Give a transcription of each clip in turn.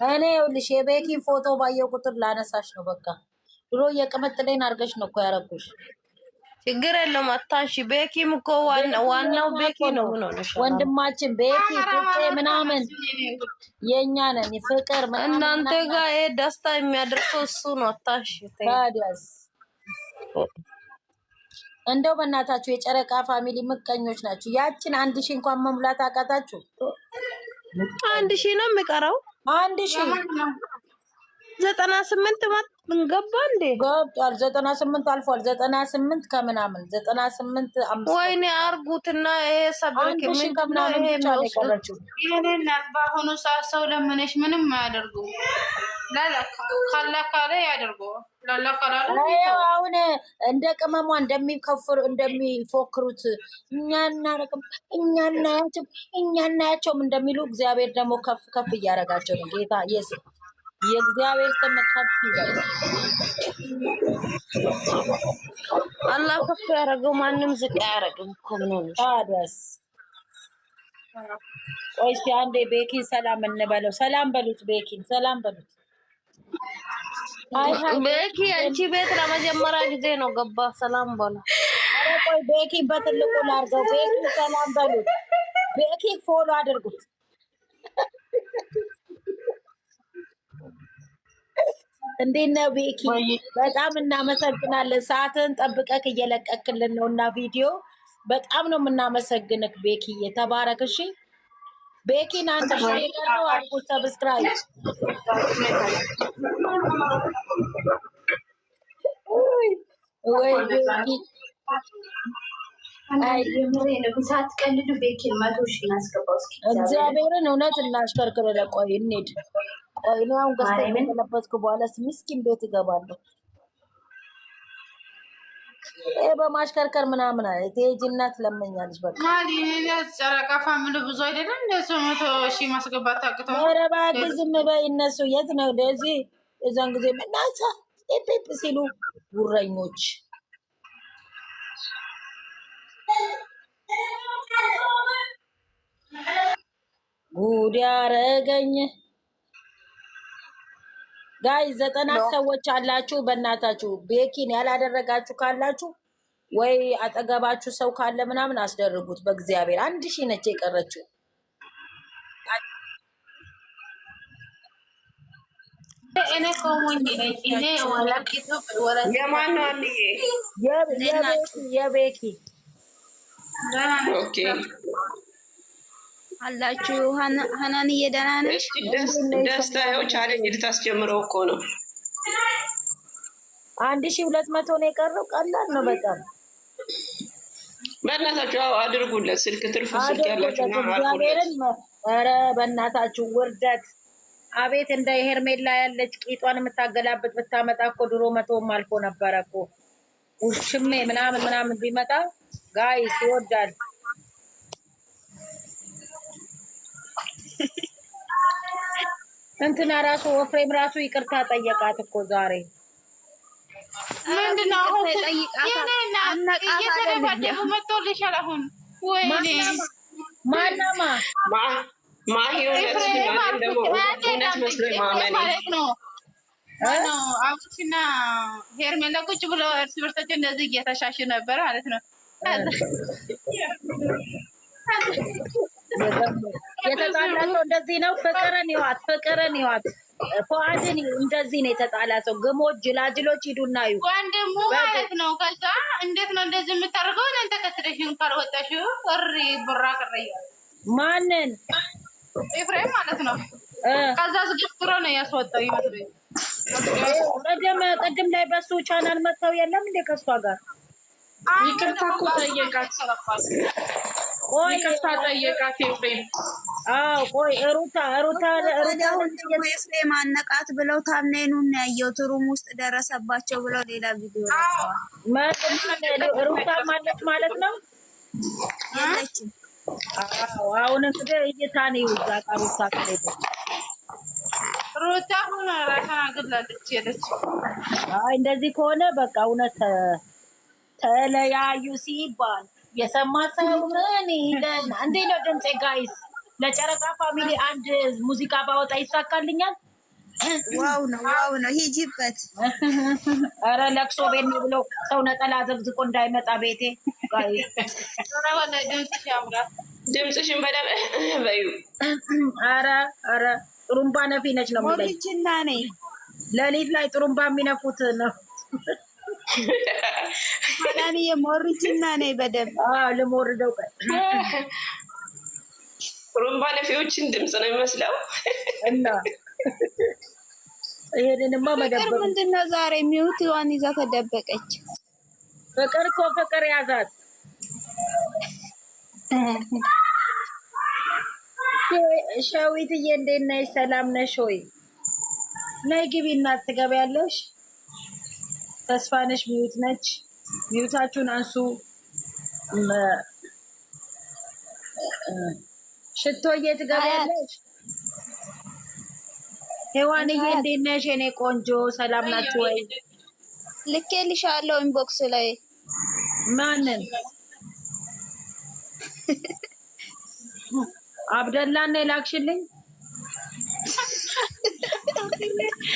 እኔ ይኸውልሽ የቤኪን ፎቶ ባየው ቁጥር ላነሳሽ ነው። በቃ ድሮ የቅምጥሌን አድርገሽ ነው እኮ ያረኩሽ። ችግር የለውም አታንሺ። ቤኪም እኮ ዋናው ቤኪ ነው። ወንድማችን ቤኪ ፍቅር ምናምን የኛ ነን። ፍቅር እናንተ ጋር ደስታ የሚያደርሰው እሱ ነው። አታንሺ። ታዲያስ እንደው በእናታችሁ የጨረቃ ፋሚሊ ምቀኞች ናችሁ። ያችን 1000 እንኳን መሙላት አቃታችሁ። 1000 ነው የሚቀረው። 98 ገባ እንዴ? ገብቷል። 98 አልፏል። 98 ከምናምን 98 ወይኔ አርጉትና ይሄ ሰብርክ ምን ከምናምን ብቻ ነው የቀረችው። ይሄንን በአሁኑ ሰዓት ሰው ለምነሽ ምንም አያደርጉ ካላካለ ያደርጉ ላላካላለ አሁን እንደ ቅመሟ እንደሚፎክሩት እኛ እናያቸውም እንደሚሉ እግዚአብሔር ደግሞ ከፍ ከፍ እያደረጋቸው ነው። ጌታ የእግዚአብሔር ስም ከፍ ይበል። አላህ ከፍ ያደረገው ማንም ዝቅ አያደርግም እኮ ምን ሆነሽ? ታዲያስ ቆይ እስኪ አንዴ ቤኪን ሰላም እንበለው። ሰላም በሉት፣ ቤኪን ሰላም በሉት። ቤኪ አንቺ ቤት ለመጀመሪያ ጊዜ ነው ገባ። ሰላም በሉ። ኧረ ቆይ ቤኪን በትልቁ ላድርገው። ቤኪን ሰላም በሉት። ቤኪን ፎሎ አድርጉት። እንዴት ነው ቤኪ? በጣም እናመሰግናለን። ሰዓትን ጠብቀክ እየለቀክልን ነው እና ቪዲዮ በጣም ነው የምናመሰግንክ ቤኪዬ። ተባረክ። እሺ ቤኪን አንተ ነው አርጉ ሰብስክራይብ። ወይ ቤኪ አይ የምሬ ነው። ብዛት ቀልዱ ቤኪን 100,000 አስገባው። እስኪ እግዚአብሔርን እውነት እናሽከርክር። ለቆይ እንሂድ። ቆይ ነው አሁን ገዝተህ ከተለበስኩ በኋላ ምስኪን ቤት እገባለሁ። በማሽከርከር ምናምን አለ ቴጂናት ለመኛለች። በቃ ማሊኔ ጨረቃ ፋሚሊ ብዙ አይደለም እንደሱ 100,000 ማስገባት ታቅተው። ኧረ እባክህ ዝም በይ። እነሱ የት ነው እንደዚህ እዛን ጊዜ ምናሳ ኤፔፕ ሲሉ ጉረኞች። ጉድ ያረገኝ ጋይ 90 ሰዎች አላችሁ። በእናታችሁ ቤኪን ያላደረጋችሁ ካላችሁ ወይ አጠገባችሁ ሰው ካለ ምናምን አስደርጉት። በእግዚአብሔር 1000 ነች የቀረችው። እኔ ቆሞኝ እኔ ወላቂቱ ወላ የማን ነው አንዴ የቤኪ ኦኬ አላችሁ ሀናንዬ ደህና ነሽ? ደስታ ይኸው ቻሌንጅ ልታስጀምረው እኮ ነው። 1200 ነው የቀረው። ቀላል ነው በጣም። በእናታችሁ አድርጉለት። ስልክ ትርፍ ስልክ ያላችሁ እግዚአብሔርን ኧረ በእናታችሁ ውርደት። አቤት እንደ ሄርሜላ ያለች ቂጧን የምታገላብጥ ብታመጣ እኮ ድሮ 100ም አልፎ ነበረ እኮ። ውሽሜ ምናምን ቢመጣ ጋይስ ይወዳል። እንትና ራሱ ወፍሬም ራሱ ይቅርታ ጠየቃት እኮ ዛሬ። ምንድነው አሁን እየተረባደቡ መጥቶልሻል። አሁን ወይኔ ማናማ ማሂውነት መስሎኝ ማመኔ ነው። አቡሽና ሄርሜላ ቁጭ ብሎ እርስ በርሳቸው እንደዚህ እየተሻሹ ነበር ማለት ነው። የተጣላ ሰው እንደዚህ ነው። ፍቅርን ይዋት ፏድን እንደዚህ ነው የተጣላ ሰው። ግሞች ጅላጅሎች ሂዱና ዩ ወንድሙ ማለት ነው። ከዛ እንዴት ነው እንደዚህ የምታደርገው? እናንተ ከትረሽን ካልወጣሽ እሪ ብራ ቀረየ ማንን ኤፍሬም ማለት ነው። ከዛ ዝግፍትሮ ነው ያስወጣው ይመስለኝ። ቀደም ላይ በሱ ቻናል መጥተው የለም እንደ ከሷ ጋር ይቅርታ እኮ ጠየቃት። ይቅርታ ጠየቃት ኤፍሬም። አዎ ቆይ ሩታ ኤፍሬም አነቃት ብለው ታምኔኑን ያየሁት ሩም ውስጥ ደረሰባቸው ብለው ሌላ ቪዲዮ ሩታ ማለች ማለት ነው። የለችም። አሁን እንግዲህ እይታኔ ይውዛ ሩታ ከሌለ ሩታ ሆነ ራሳን አገላለች የለች። አይ እንደዚህ ከሆነ በቃ እውነት ተለያዩ ሲባል የሰማ ሰው ምን ይለን? እንዴ ነው ድምጼ ጋይስ? ለጨረቃ ፋሚሊ አንድ ሙዚቃ ባወጣ ይሳካልኛል? ዋው ነው ሂጂበት። ኧረ ለቅሶ ቤት ነው ብለው ሰው ነጠላ ዘግዝቆ እንዳይመጣ ቤቴ። ድምፅሽን በደምብ በዩ። ኧረ ጥሩምባ ነፊ ነች ነው የሚለኝ። ሞሪጅና ነኝ ሌሊት ላይ ጥሩምባ የሚነፉት ነው። አላኒ የሞሪጅና ነኝ በደምብ ልሞርደው ጥሩምባ ነፊዎችን ድምፅ ነው የሚመስለው እና ይሄንንማ መደበቅ ምንድን ነው ዛሬ ሚውትዋን ይዛ ተደበቀች። ፍቅር እኮ ፍቅር ያዛት። ሸዊትዬ እንዴት ነሽ? ሰላም ነሽ ወይ? ነይ ግቢ እናት ትገቢያለሽ። ተስፋነሽ ሚውት ነች። ሚውታችሁን አንሱ። ሽቶዬ ትገቢያለሽ። ሄዋንዬ እንዴት ነሽ? የኔ ቆንጆ ሰላም ናችሁ ወይ? ልኬልሻለሁ ኢንቦክስ ላይ። ማንን? አብደላን ነው የላክሽልኝ?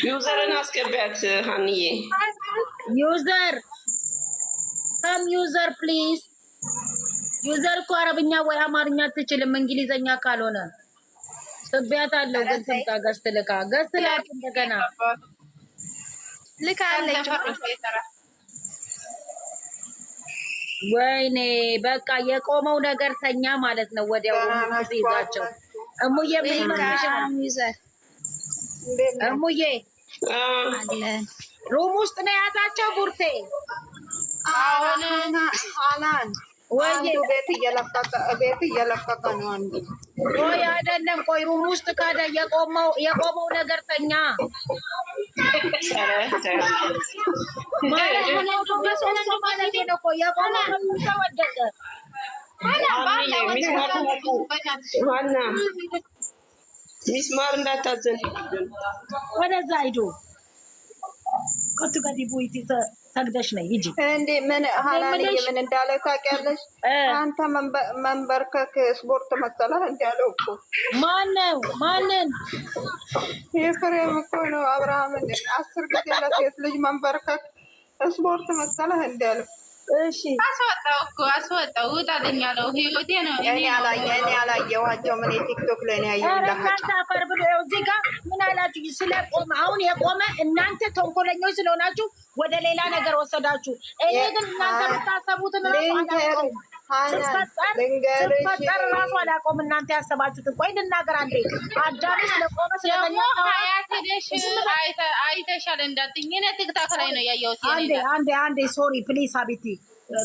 ዩዘርን አስገቢያት ሀንዬ። ዩዘር ካም ዩዘር ፕሊዝ። ዩዘር እኮ አረብኛ ወይ አማርኛ አትችልም እንግሊዘኛ ካልሆነ ስቢያት አለው። ግን ትምጣ ገዝት ልካ ገዝት ላክ እንደገና ልካለች። ወይኔ በቃ የቆመው ነገር ተኛ ማለት ነው። ወዲያው ይዛቸው እሙዬ ምን ዩዘር እሙዬ ሩም ውስጥ ነው ያዛቸው። ቡርቴ አሁን አላን ወይ ቤት እየለቀቀ ነው አንዱ። ወይ አይደለም፣ ቆይ ሩም ውስጥ ካደ የቆመው ነገር ተኛ ማለት ነው። በሶስት ማለት ነው እኮ የቆመው ተወደቀ። ሚስማር እንዳታዘን ወደዛ ሂዱ። ከቱ ጋር ዲቡይቲ ተግደሽ ነይ ሂጂ። እንዴ ምን ሀላኒ ምን እንዳለ ታውቂያለሽ? አንተ መንበርከክ ስፖርት መሰለህ እንዳለው እኮ ማንን የፍሬም እኮ ነው። አብርሃምን 10 ጊዜ ለሴት ልጅ መንበርከክ ስፖርት መሰለህ እንዳለው። እሺ አስወጣው ውጣልኝ ያለው ህይወቴ ነው። እኔ አላየኋቸው። ምን ቲክቶክ ላይ ነው ያየሁላችሁ። አፈር ብሎ እዚህ ጋር ምን አላችሁ? ስለቆመ አሁን የቆመ እናንተ ተንኮለኞች ስለሆናችሁ ወደ ሌላ ነገር ወሰዳችሁ። እኔ ግን እናንተ የምታሰቡትን ራሱ አላውቀውም። ስፈጠር ራሱ አላውቀውም እናንተ ያሰባችሁትን። ቆይ ልናገር አንዴ። አዳሚ ስለቆመ ስለተኛ አይተሻል እንዳትኝ። እኔ ቲክታክ ላይ ነው ያየሁት። አንዴ ሶሪ ፕሊዝ አቤቲ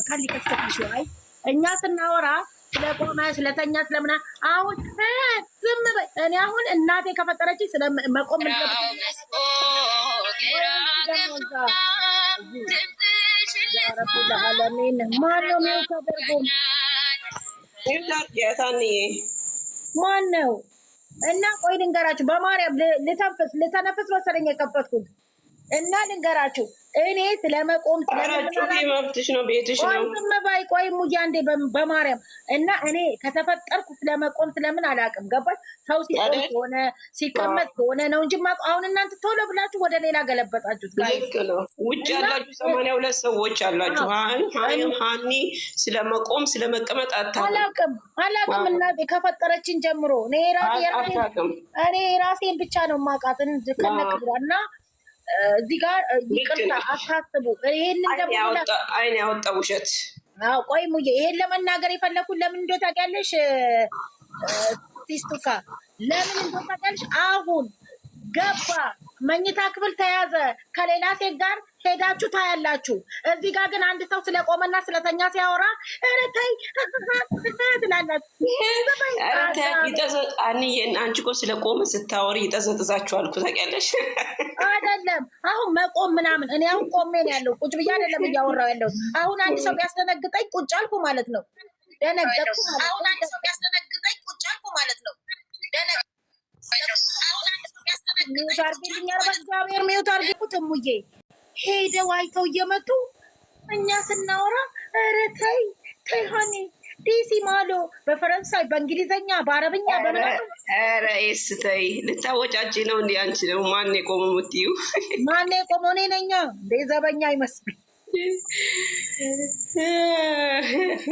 ከሊ ከስተሽ ወይ እኛ ስናወራ ስለቆመ ስለተኛ ስለምና አሁን ዝም በይ። እኔ አሁን እናቴ ከፈጠረች ስለመቆም ማን ነው? እና ቆይ ልንገራችሁ፣ በማርያም ልተነፍስ መሰለኝ የከፈትኩት እና ልንገራችሁ እኔ ስለመቆም መብትሽ ነው፣ ቤትሽ ነው። ባይ ቆይ ሙያ እንዴ በማርያም እና እኔ ከተፈጠርኩ ስለመቆም ስለምን አላውቅም። ገባሽ? ሰው ሲቆም ከሆነ ሲቀመጥ ከሆነ ነው እንጂ አሁን እናንተ ቶሎ ብላችሁ ወደ ሌላ ገለበጣችሁት። ልክ ነው። ውጭ ያላችሁ 82 ሰዎች አላችሁ። ሀኒ ስለመቆም ስለመቀመጥ አላውቅም። እናቴ ከፈጠረችን ጀምሮ እኔ ራሴን ብቻ ነው የማውቃት ከነክብሯ እና እዚህ ጋር ይቅርታ አታስቡ። ይሄንን ደግሞ አይን ያወጣ ውሸት። ቆይ ሙዬ ይሄን ለመናገር የፈለኩት ለምን እንደው ታውቂያለሽ? ሲስቱካ ለምን እንደው ታውቂያለሽ? አሁን ገባ መኝታ ክፍል ተያዘ ከሌላ ሴት ጋር ሄዳችሁ ታያላችሁ። እዚህ ጋር ግን አንድ ሰው ስለቆመና ስለተኛ ሲያወራ ኧረ ተይ ትላላችሁ። አንቺ እኮ ስለቆመ ስታወሪ ይጠዘጥዛችኋል እኮ ታውቂያለሽ። አይደለም አሁን መቆም ምናምን እኔ አሁን ቆሜ ነው ያለው፣ ቁጭ ብዬ አይደለም እያወራሁ ያለው። አሁን አንድ ሰው ቢያስደነግጠኝ ቁጭ አልኩ ማለት ነው። ደነገጥኩ ማለት ነው። አሁን አንድ ሰው ቢያስደነግጠኝ ቁጭ አልኩ ማለት ነው። ሚውት አድርጊልኝ፣ ኧረ በእግዚአብሔር ሚውት አድርጊ። እሙዬ ሄደው አይተው እየመጡ እኛ ስናወራ ኧረ ተይ ሀኒ ዲሲ ማሎ በፈረንሳይ በእንግሊዘኛ በአረብኛ በምናምን ኧረ ስተይ ልታወጫጭ ነው እንዲ አንቺ ነው ማን የቆመ የምትይው ማን የቆመው እኔ ነኝ ዘበኛ ይመስል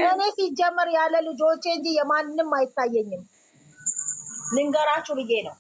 እኔ ሲጀመር ያለ ልጆቼ እንጂ የማንንም አይታየኝም ልንገራችሁ ብዬ ነው